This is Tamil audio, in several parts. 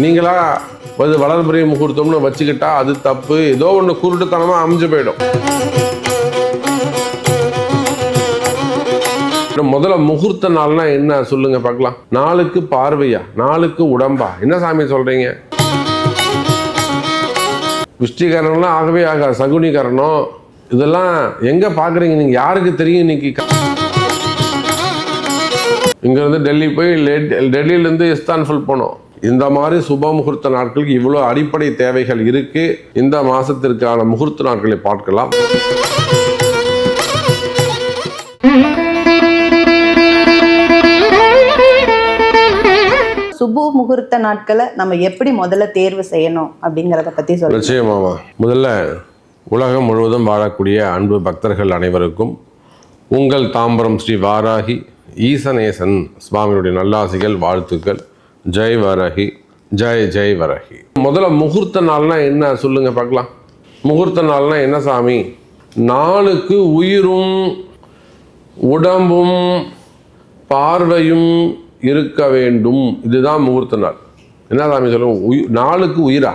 நீங்களா வளர்பிறை முகூர்த்தம்னு வச்சுக்கிட்டா அது தப்பு. ஏதோ ஒன்று குருட்டுத்தனமா அமைஞ்சு போயிடும். முதல்ல முகூர்த்த நாள்னா என்ன சொல்லுங்க பார்க்கலாம். நாளுக்கு பார்வையா, நாளுக்கு உடம்பா, என்ன சாமி சொல்றீங்க? விஷ்டிகரணம்லாம் ஆகவே ஆகாது, சகுனிகரணம். இதெல்லாம் எங்க பாக்குறீங்க நீங்க? யாருக்கு தெரியும்? இன்னைக்கு இங்க இருந்து டெல்லி போய் டெல்லியில இருந்து இஸ்தான்புல் போனோம். இந்த மாதிரி சுப முகூர்த்த நாட்களுக்கு இவ்வளவு அடிப்படை தேவைகள் இருக்கு. இந்த மாசத்திற்கான முகூர்த்த நாட்களை பார்க்கலாம். சுப முகூர்த்த நாட்களை நம்ம எப்படி முதல்ல தேர்வு செய்யணும் அப்படிங்கிறத பத்தி சொல்லுங்க. நிச்சயமாமா. முதல்ல உலகம் முழுவதும் வாழக்கூடிய அன்பு பக்தர்கள் அனைவருக்கும் உங்கள் தாம்பரம் ஸ்ரீ வாராகி ஈசனேசன் சுவாமியுடைய நல்லாசிகள், வாழ்த்துக்கள். ஜெய் வாராகி, ஜெய் ஜெய் வாராகி. முதல்ல முகூர்த்த நாள்னா என்ன சொல்லுங்க பார்க்கலாம். முகூர்த்த நாள்னா என்ன சாமி? நாளுக்கு உயிரும் உடம்பும் பார்வையும் இருக்க வேண்டும். இதுதான் முகூர்த்த நாள். என்ன சாமி சொல்லுங்க? நாளுக்கு உயிரா,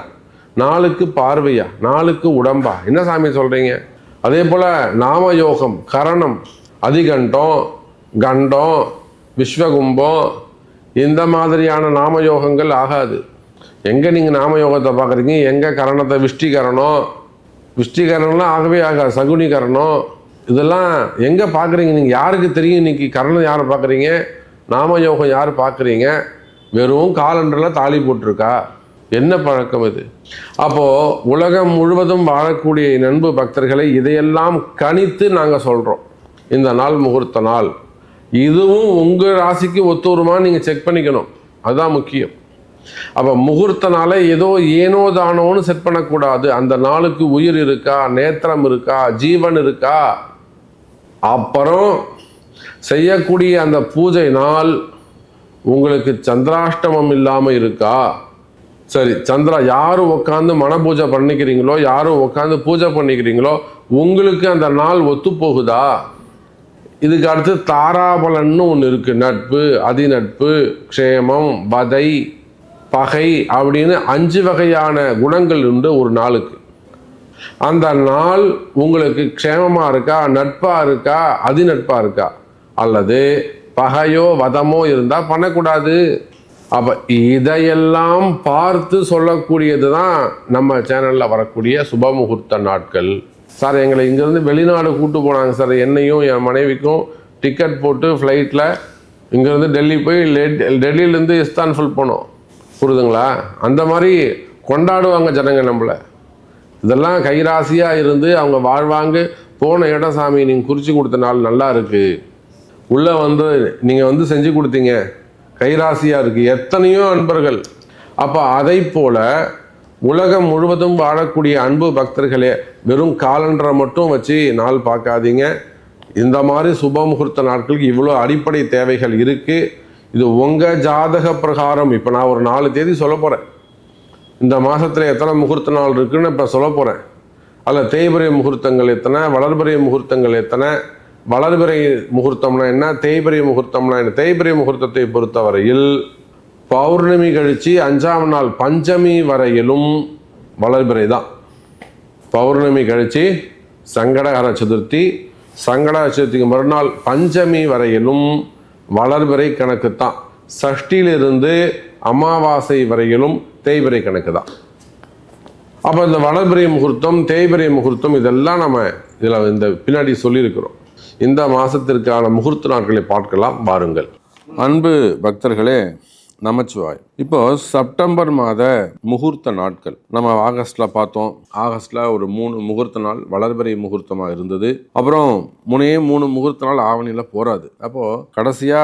நாளுக்கு பார்வையா, நாளுக்கு உடம்பா, என்ன சாமி சொல்றீங்க? அதே போல நாமயோகம், கரணம், அதிகண்டம், கண்டம், விஸ்வகும்பம், இந்த மாதிரியான நாமயோகங்கள் ஆகாது. எங்க நீங்க நாமயோகத்தை பார்க்குறீங்க? எங்க கரணத்தை? விஷ்டிகரணம், விஷ்டிகரணம்லாம் ஆகவே ஆகாது, சகுனிகரணம். இதெல்லாம் எங்க பார்க்குறீங்க நீங்க? யாருக்கு தெரியும்? இன்னைக்கு கரணம் யாரை பார்க்குறீங்க? நாமயோகம் யார் பார்க்குறீங்க? வெறும் காலண்டரில் தாலி போட்டிருக்கா? என்ன பழக்கம் இது? அப்போ உலகம் முழுவதும் வாழக்கூடிய நண்பு பக்தர்களை இதையெல்லாம் கணித்து நாங்கள் சொல்றோம். இந்த நாள் முகூர்த்த நாள், இதுவும் உங்க ராசிக்கு ஒத்து வருமா நீங்க செக் பண்ணிக்கணும். அதுதான் முக்கியம். அப்ப முகூர்த்த நாளை ஏதோ ஏனோ தானோன்னு செட் பண்ணக்கூடாது. அந்த நாளுக்கு உயிர் இருக்கா, நேத்திரம் இருக்கா, ஜீவன் இருக்கா, அப்புறம் செய்யக்கூடிய அந்த பூஜை நாள் உங்களுக்கு சந்திராஷ்டமம் இல்லாம இருக்கா? சரி, சந்திரா யாரும் உட்காந்து மன பூஜை பண்ணிக்கிறீங்களோ, யாரும் உட்காந்து பூஜை பண்ணிக்கிறீங்களோ, உங்களுக்கு அந்த நாள் ஒத்து போகுதா? இதுக்கு அடுத்து தாராபலன்னு ஒன்று இருக்கு. நட்பு, அதிநட்பு, க்ஷேமம், வதை, பகை அப்படின்னு 5 வகையான குணங்கள் உண்டு ஒரு நாளுக்கு. அந்த நாள் உங்களுக்கு க்ஷேமமா இருக்கா, நட்பா இருக்கா, அதிநட்பா இருக்கா, அல்லது பகையோ வதமோ இருந்தா பண்ணக்கூடாது. அப்ப இதையெல்லாம் பார்த்து சொல்லக்கூடியது தான் நம்ம சேனல்ல வரக்கூடிய சுப முகூர்த்த நாட்கள். சார், எங்களை இங்கேருந்து வெளிநாடு கூட்டு போனாங்க சார். என்னையும் என் மனைவிக்கும் டிக்கெட் போட்டு ஃப்ளைட்டில் இங்கேருந்து டெல்லி போய் டெல்லியிலேருந்து இஸ்தான்புல் போனோம். புரியுதுங்களா? அந்த மாதிரி கொண்டாடுவாங்க ஜனங்க நம்மளை. இதெல்லாம் கைராசியாக இருந்து அவங்க வாழ்வாங்க. போன இடம் சாமி நீங்கள் குறித்து கொடுத்த நாள் நல்லா இருக்குது, உள்ளே வந்து நீங்கள் செஞ்சு கொடுத்தீங்க, கைராசியாக இருக்குது, எத்தனையோ அன்பர்கள். அப்போ அதை போல உலகம் முழுவதும் வாழக்கூடிய அன்பு பக்தர்களே, வெறும் காலண்டரை மட்டும் வச்சு நாள் பார்க்காதீங்க. இந்த மாதிரி சுப முகூர்த்த நாட்களுக்கு இவ்வளோ அடிப்படை தேவைகள் இருக்குது. இது உங்கள் ஜாதக பிரகாரம். இப்போ நான் ஒரு 4 தேதி சொல்ல போகிறேன். இந்த மாதத்தில் எத்தனை முகூர்த்த நாள் இருக்குன்னு இப்போ சொல்ல போகிறேன். அதில் தேய்பிறை முகூர்த்தங்கள் எத்தனை, வளர்பிறை முகூர்த்தங்கள் எத்தனை, வளர்பிறை முகூர்த்தம்னா என்ன, தேய்பிறை முகூர்த்தம்னா என்ன. தேய்பிறை முகூர்த்தத்தை பொறுத்தவரையில் பௌர்ணமி கழிச்சு 5ஆம் நாள் பஞ்சமி வரையிலும் வளர்பிறை தான். பௌர்ணமி கழிச்சு சங்கடஹர சதுர்த்தி, சங்கடஹர சதுர்த்திக்கு மறுநாள் பஞ்சமி வரையிலும் வளர்பிறை கணக்கு தான். சஷ்டியிலிருந்து அமாவாசை வரையிலும் தேய்பிறை கணக்கு தான். அப்போ இந்த வளர்பிறை முகூர்த்தம், தேய்பிறை முகூர்த்தம் இதெல்லாம் நம்ம இதில் இந்த பின்னாடி சொல்லியிருக்கிறோம். இந்த மாதத்திற்கான முகூர்த்த நாட்களை பார்க்கலாம் வாருங்கள். அன்பு பக்தர்களே, நமச்சிவாய். இப்போ செப்டம்பர் மாத முகூர்த்த நாட்கள் நம்ம ஆகஸ்ட்ல பார்த்தோம். ஆகஸ்ட்ல ஒரு 3 முகூர்த்த நாள் வளர்பிறை முகூர்த்தமாக இருந்தது. அப்புறம் 3 முகூர்த்த நாள் ஆவணியில போறாது. அப்போ கடைசியா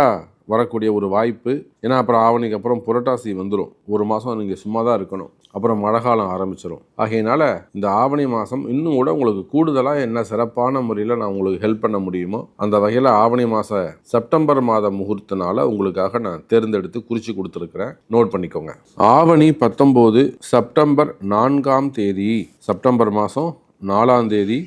வரக்கூடிய ஒரு வாய்ப்பு. ஏன்னா அப்புறம் ஆவணிக்கு அப்புறம் புரட்டாசி வந்துடும். ஒரு மாதம் நீங்கள் சும்மா தான் இருக்கணும். அப்புறம் மழை காலம் ஆரம்பிச்சிடும். ஆகையினால இந்த ஆவணி மாதம் இன்னும் கூட உங்களுக்கு கூடுதலாக என்ன சிறப்பான முறையில் நான் உங்களுக்கு ஹெல்ப் பண்ண முடியுமோ அந்த வகையில் ஆவணி மாத செப்டம்பர் மாத முகூர்த்தனால உங்களுக்காக நான் தேர்ந்தெடுத்து குறித்து கொடுத்துருக்குறேன். நோட் பண்ணிக்கோங்க. ஆவணி 19 செப்டம்பர் 4ஆம் தேதி, செப்டம்பர் மாதம் 4ஆம் தேதி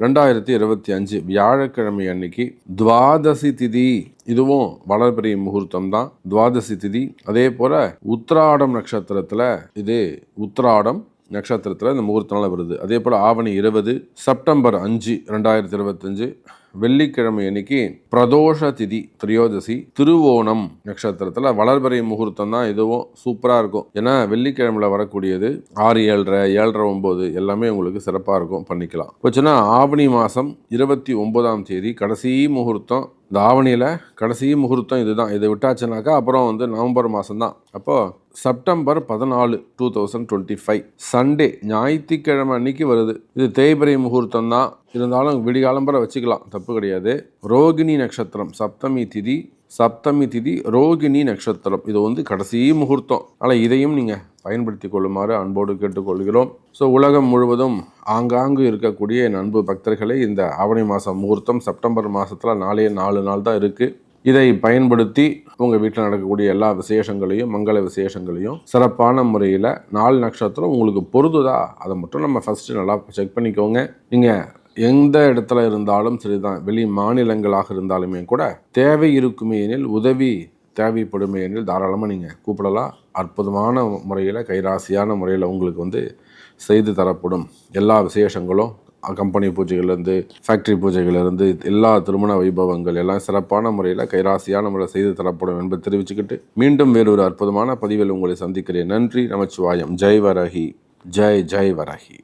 2025 வியாழக்கிழமை அன்னைக்கு துவாதசி திதி. இதுவும் வளர்பிறை முகூர்த்தம் தான், துவாதசி திதி. அதே போல உத்திராடம் நட்சத்திரத்துல, இது உத்திராடம் நட்சத்திரத்தில் இந்த முகூர்த்தனால வருது. அதே போல் ஆவணி 20 செப்டம்பர் 5 2025 வெள்ளிக்கிழமை அன்னைக்கு பிரதோஷ திதி திரியோதசி, திருவோணம் நட்சத்திரத்தில் வளர்பிறை முகூர்த்தம் தான். இதுவும் சூப்பராக இருக்கும். ஏன்னா வெள்ளிக்கிழமையில் வரக்கூடியது 6, 7:30, 7:30, 9 எல்லாமே உங்களுக்கு சிறப்பாக இருக்கும், பண்ணிக்கலாம். போச்சுன்னா ஆவணி மாதம் 29ஆம் தேதி கடைசி முகூர்த்தம். இந்த ஆவணியில் கடைசி முகூர்த்தம் இதுதான். இதை விட்டாச்சுனாக்கா அப்புறம் நவம்பர் மாதம் தான். அப்போது செப்டம்பர் 14 2025 சண்டே, ஞாயிற்றுக்கிழமை அன்னைக்கு வருது. இது தேய்பிறை முகூர்த்தம் தான், இருந்தாலும் விடிகாலம்பரை வச்சுக்கலாம், தப்பு கிடையாது. ரோகிணி நட்சத்திரம் சப்தமி திதி ரோகிணி நட்சத்திரம். இது கடைசி முகூர்த்தம். ஆனால் இதையும் நீங்கள் பயன்படுத்தி கொள்ளுமாறு அன்போடு கேட்டுக்கொள்கிறோம். ஸோ உலகம் முழுவதும் ஆங்காங்கு இருக்கக்கூடிய என் அன்பு பக்தர்களை, இந்த ஆவணி மாதம் முகூர்த்தம் செப்டம்பர் மாதத்தில் 4 நாள் தான் இருக்குது. இதை பயன்படுத்தி உங்கள் வீட்டில் நடக்கக்கூடிய எல்லா விசேஷங்களையும், மங்கள விசேஷங்களையும் சிறப்பான முறையில் 4 நட்சத்திரம் உங்களுக்கு பொருதுதா அதை மட்டும் நம்ம ஃபஸ்ட்டு நல்லா செக் பண்ணிக்கோங்க. நீங்கள் எந்த இடத்துல இருந்தாலும் சரிதான், வெளி மாநிலங்களாக இருந்தாலுமே கூட தேவை இருக்குமே எனில், உதவி தேவைப்படுமே எனில் தாராளமாக நீங்கள் கூப்பிடலாம். அற்புதமான முறையில், கைராசியான முறையில் உங்களுக்கு செய்து தரப்படும். எல்லா விசேஷங்களும் கம்பெனி பூஜைகள்லேருந்து, ஃபேக்ட்ரி பூஜைகள்லேருந்து, எல்லா திருமண வைபவங்கள் எல்லாம் சிறப்பான முறையில், கைராசியான முறையில் செய்து தரப்படும் என்பதை தெரிவிச்சுக்கிட்டு மீண்டும் வேறொரு அற்புதமான பதிவில் உங்களை சந்திக்கிறேன். நன்றி. நமச்சிவாயம். ஜெய் வரஹி, ஜெய் ஜெய் வரஹி.